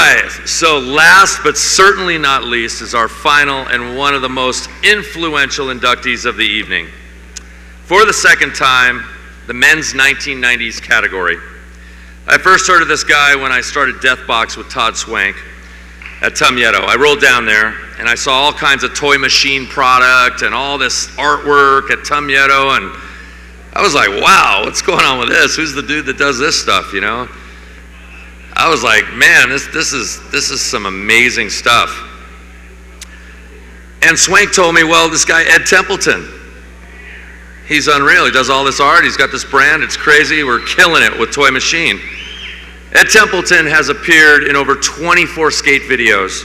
right, so last but certainly not least is our final and one of the most influential inductees of the evening. For the second time, the men's 1990s category. I first heard of this guy when I started Deathbox with Todd Swank at Tumyeto. I rolled down there and I saw all kinds of toy machine product and all this artwork at Tumyeto, and I was like, wow, what's going on with this? Who's the dude that does this stuff, you know? I was like, man, this is some amazing stuff. And Swank told me, well, this guy Ed Templeton, he's unreal. He does all this art. He's got this brand. It's crazy. We're killing it with Toy Machine. Ed Templeton has appeared in over 24 skate videos.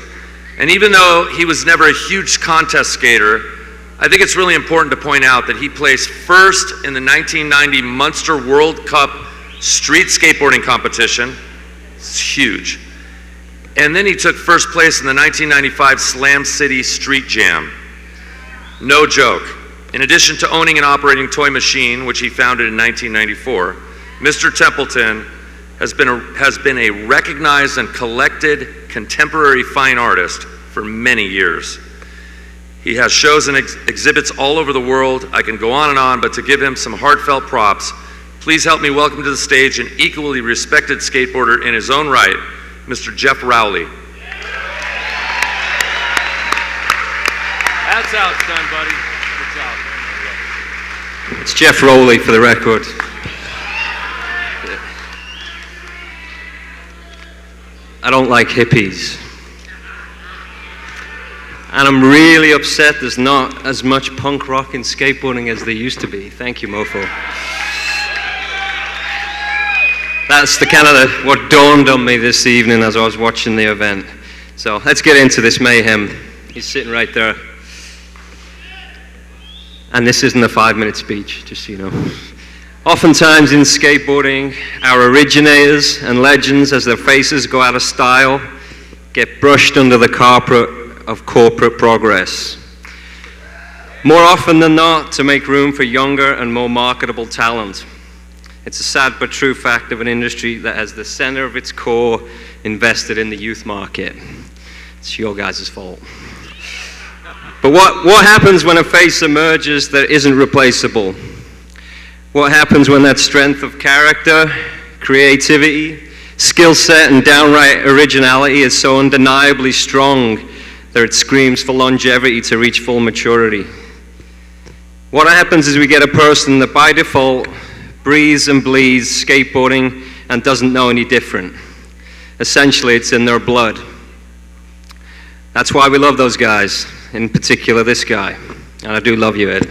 And even though he was never a huge contest skater, I think it's really important to point out that he placed first in the 1990 Munster World Cup street skateboarding competition. It's huge. And then he took first place in the 1995 Slam City Street Jam. No joke. In addition to owning and operating Toy Machine, which he founded in 1994, Mr. Templeton has been a recognized and collected contemporary fine artist for many years. He has shows and exhibits all over the world. I can go on, but to give him some heartfelt props, please help me welcome to the stage an equally respected skateboarder in his own right, Mr. Geoff Rowley. That's how it's done, buddy. Good job. It's Geoff Rowley for the record. I don't like hippies. And I'm really upset there's not as much punk rock in skateboarding as there used to be. Thank you, Mofo. That's the kind of what dawned on me this evening as I was watching the event. So let's get into this mayhem. He's sitting right there. And this isn't a 5-minute speech, just so you know. Oftentimes in skateboarding, our originators and legends, as their faces go out of style, get brushed under the carpet of corporate progress. More often than not, to make room for younger and more marketable talent. It's a sad but true fact of an industry that has the center of its core invested in the youth market. It's your guys' fault. But what happens when a face emerges that isn't replaceable? What happens when that strength of character, creativity, skill set, and downright originality is so undeniably strong that it screams for longevity to reach full maturity? What happens is we get a person that by default breathes and bleeds skateboarding and doesn't know any different. Essentially, it's in their blood. That's why we love those guys, in particular this guy. And I do love you, Ed.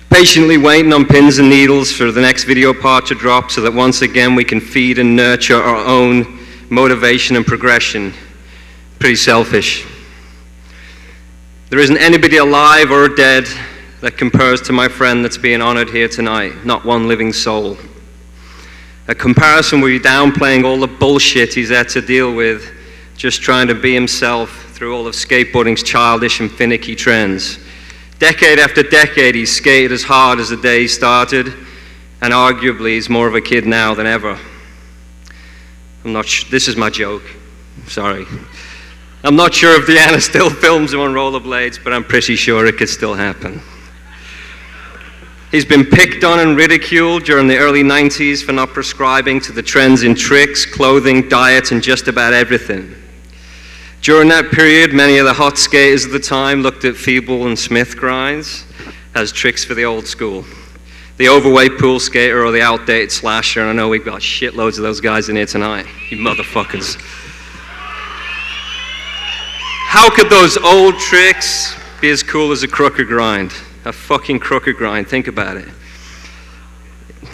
Patiently waiting on pins and needles for the next video part to drop so that once again we can feed and nurture our own motivation and progression. Pretty selfish. There isn't anybody alive or dead that compares to my friend that's being honored here tonight. Not one living soul. A comparison where you're downplaying all the bullshit he's had to deal with, just trying to be himself through all of skateboarding's childish and finicky trends. Decade after decade, he's skated as hard as the day he started, and arguably he's more of a kid now than ever. This is my joke, sorry. I'm not sure if Deanna still films him on rollerblades, but I'm pretty sure it could still happen. He's been picked on and ridiculed during the early 90s for not prescribing to the trends in tricks, clothing, diet, and just about everything. During that period, many of the hot skaters of the time looked at Feeble and Smith grinds as tricks for the old school. The overweight pool skater or the outdated slasher, and I know we've got shitloads of those guys in here tonight, you motherfuckers. How could those old tricks be as cool as a crooked grind? A fucking crooked grind, think about it.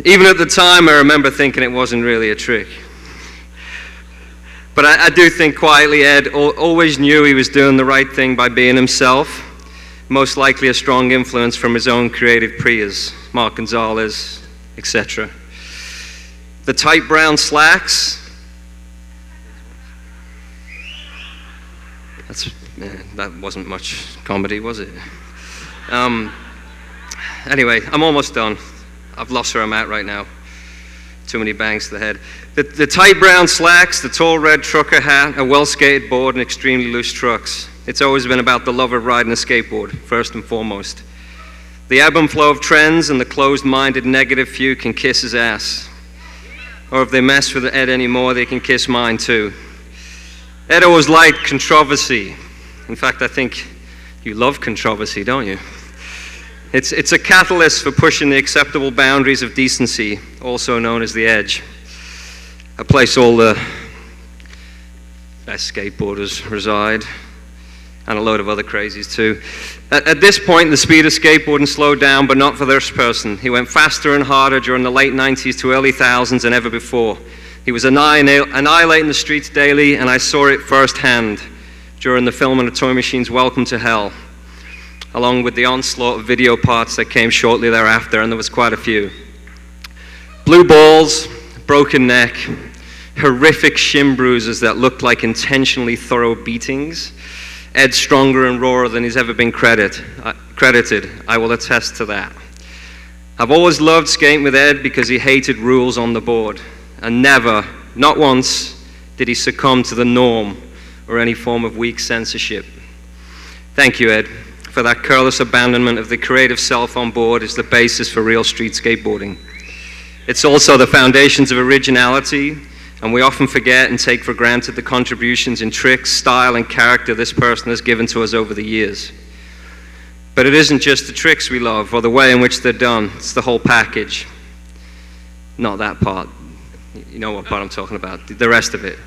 Even at the time, I remember thinking it wasn't really a trick. But I do think quietly Ed always knew he was doing the right thing by being himself, most likely a strong influence from his own creative peers, Mark Gonzalez, etc. The tight brown slacks, that wasn't much comedy, was it? Anyway, I'm almost done. I've lost where I'm at right now. Too many bangs to the head. The tight brown slacks, the tall red trucker hat, a well-skated board, and extremely loose trucks. It's always been about the love of riding a skateboard, first and foremost. The ebb and flow of trends and the closed-minded negative few can kiss his ass. Or if they mess with Ed anymore, they can kiss mine too. Ed always liked controversy. In fact, I think you love controversy, don't you? It's a catalyst for pushing the acceptable boundaries of decency, also known as the edge. A place all the best skateboarders reside, and a load of other crazies too. At this point, the speed of skateboarding slowed down, but not for this person. He went faster and harder during the late 90s to early thousands than ever before. He was annihilating the streets daily, and I saw it firsthand during the filming of Toy Machine's Welcome to Hell, along with the onslaught of video parts that came shortly thereafter, and there was quite a few. Blue balls, broken neck, horrific shin bruises that looked like intentionally thorough beatings. Ed stronger and rawer than he's ever been credited. I will attest to that. I've always loved skating with Ed because he hated rules on the board, and never, not once, did he succumb to the norm or any form of weak censorship. Thank you, Ed, for that careless abandonment of the creative self on board is the basis for real street skateboarding. It's also the foundations of originality, and we often forget and take for granted the contributions in tricks, style, and character this person has given to us over the years. But it isn't just the tricks we love or the way in which they're done, it's the whole package. Not that part. You know what part I'm talking about, the rest of it.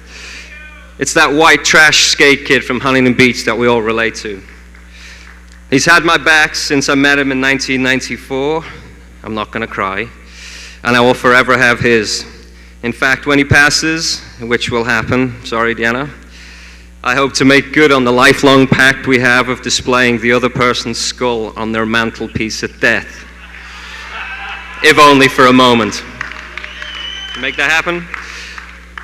It's that white trash skate kid from Huntington Beach that we all relate to. He's had my back since I met him in 1994. I'm not going to cry. And I will forever have his. In fact, when he passes, which will happen, sorry, Deanna, I hope to make good on the lifelong pact we have of displaying the other person's skull on their mantelpiece at death. If only for a moment. Make that happen?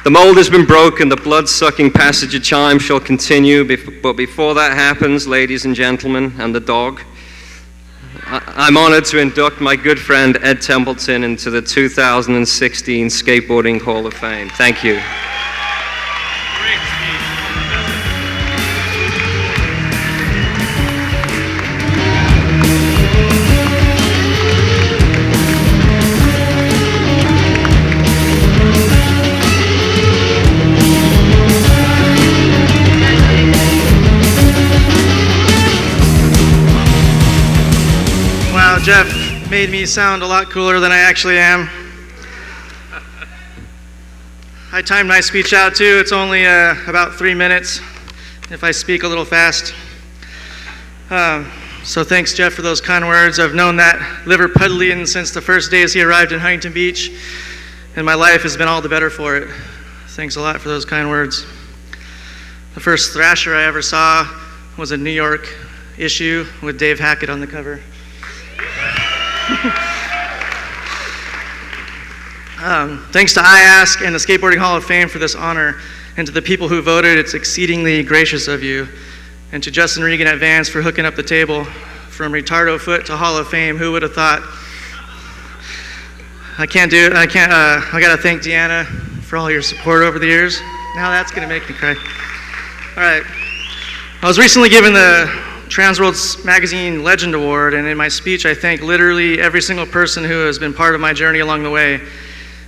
The mold has been broken, the blood-sucking passage of time shall continue, but before that happens, ladies and gentlemen, and the dog, I'm honored to induct my good friend Ed Templeton into the 2016 Skateboarding Hall of Fame. Thank you. Geoff made me sound a lot cooler than I actually am. I timed my speech out too. It's only about 3 minutes if I speak a little fast. So thanks, Geoff, for those kind words. I've known that Liverpudlian since the first days he arrived in Huntington Beach, and my life has been all the better for it. Thanks a lot for those kind words. The first Thrasher I ever saw was a New York issue with Dave Hackett on the cover. Thanks to IASK and the Skateboarding Hall of Fame for this honor, and to the people who voted, it's exceedingly gracious of you. And to Justin Regan at Vans for hooking up the table. From retardo foot to Hall of Fame, who would have thought? I can't do it. I gotta thank Deanna for all your support over the years. Now that's gonna make me cry. All right. I was recently given the Transworld's Magazine Legend Award, and in my speech I thank literally every single person who has been part of my journey along the way.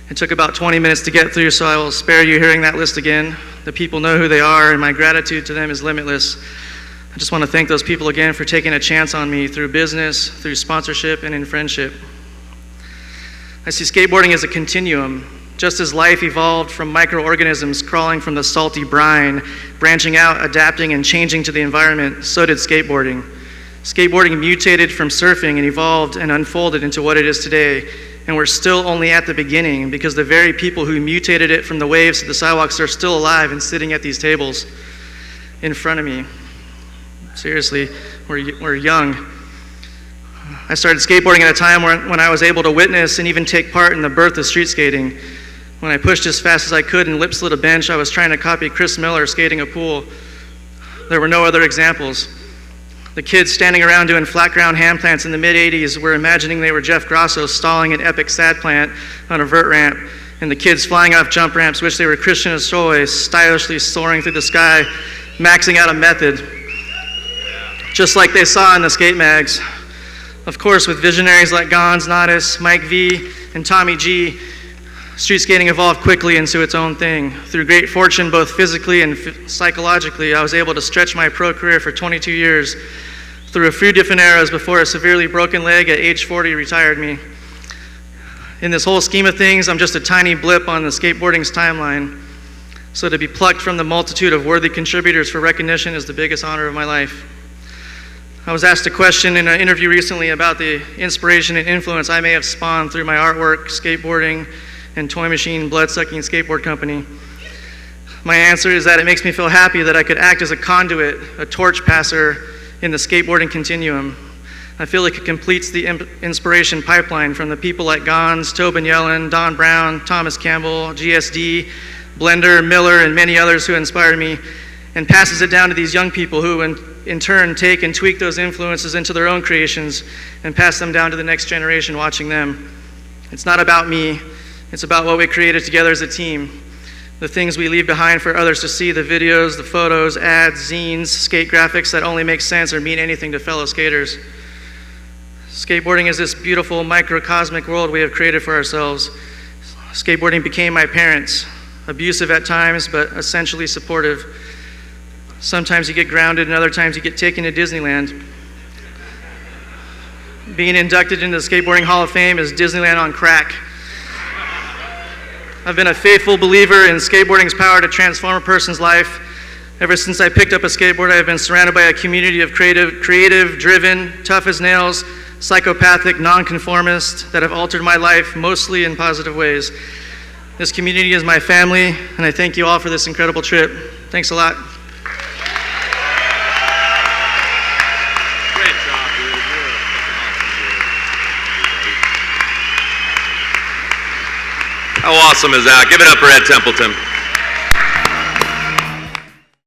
It took about 20 minutes to get through, so I will spare you hearing that list again. The people know who they are, and my gratitude to them is limitless. I just want to thank those people again for taking a chance on me through business, through sponsorship, and in friendship. I see skateboarding as a continuum. Just as life evolved from microorganisms crawling from the salty brine, branching out, adapting, and changing to the environment, so did skateboarding. Skateboarding mutated from surfing and evolved and unfolded into what it is today. And we're still only at the beginning, because the very people who mutated it from the waves to the sidewalks are still alive and sitting at these tables in front of me. Seriously, we're young. I started skateboarding at a time when I was able to witness and even take part in the birth of street skating. When I pushed as fast as I could and lip slid a bench, I was trying to copy Chris Miller skating a pool. There were no other examples. The kids standing around doing flat ground hand plants in the mid-'80s were imagining they were Jeff Grosso stalling an epic sad plant on a vert ramp, and the kids flying off jump ramps, which they were Christian as always, stylishly soaring through the sky, maxing out a method, just like they saw in the skate mags. Of course, with visionaries like Gons, Nadas, Mike V, and Tommy G, street skating evolved quickly into its own thing. Through great fortune, both physically and psychologically, I was able to stretch my pro career for 22 years through a few different eras before a severely broken leg at age 40 retired me. In this whole scheme of things, I'm just a tiny blip on the skateboarding's timeline. So to be plucked from the multitude of worthy contributors for recognition is the biggest honor of my life. I was asked a question in an interview recently about the inspiration and influence I may have spawned through my artwork, skateboarding, and toy machine blood-sucking skateboard company. My answer is that it makes me feel happy that I could act as a conduit, a torch passer in the skateboarding continuum. I feel like it completes the inspiration pipeline from the people like Gons, Tobin Yellen, Don Brown, Thomas Campbell, GSD, Blender, Miller, and many others who inspired me, and passes it down to these young people who in turn take and tweak those influences into their own creations and pass them down to the next generation watching them. It's not about me, it's about what we created together as a team. The things we leave behind for others to see, the videos, the photos, ads, zines, skate graphics that only make sense or mean anything to fellow skaters. Skateboarding is this beautiful microcosmic world we have created for ourselves. Skateboarding became my parents, abusive at times, but essentially supportive. Sometimes you get grounded and other times you get taken to Disneyland. Being inducted into the Skateboarding Hall of Fame is Disneyland on crack. I've been a faithful believer in skateboarding's power to transform a person's life. Ever since I picked up a skateboard, I have been surrounded by a community of creative, driven, tough as nails, psychopathic, nonconformists that have altered my life, mostly in positive ways. This community is my family, and I thank you all for this incredible trip. Thanks a lot. Great job, dude. How awesome is that? Give it up for Ed Templeton.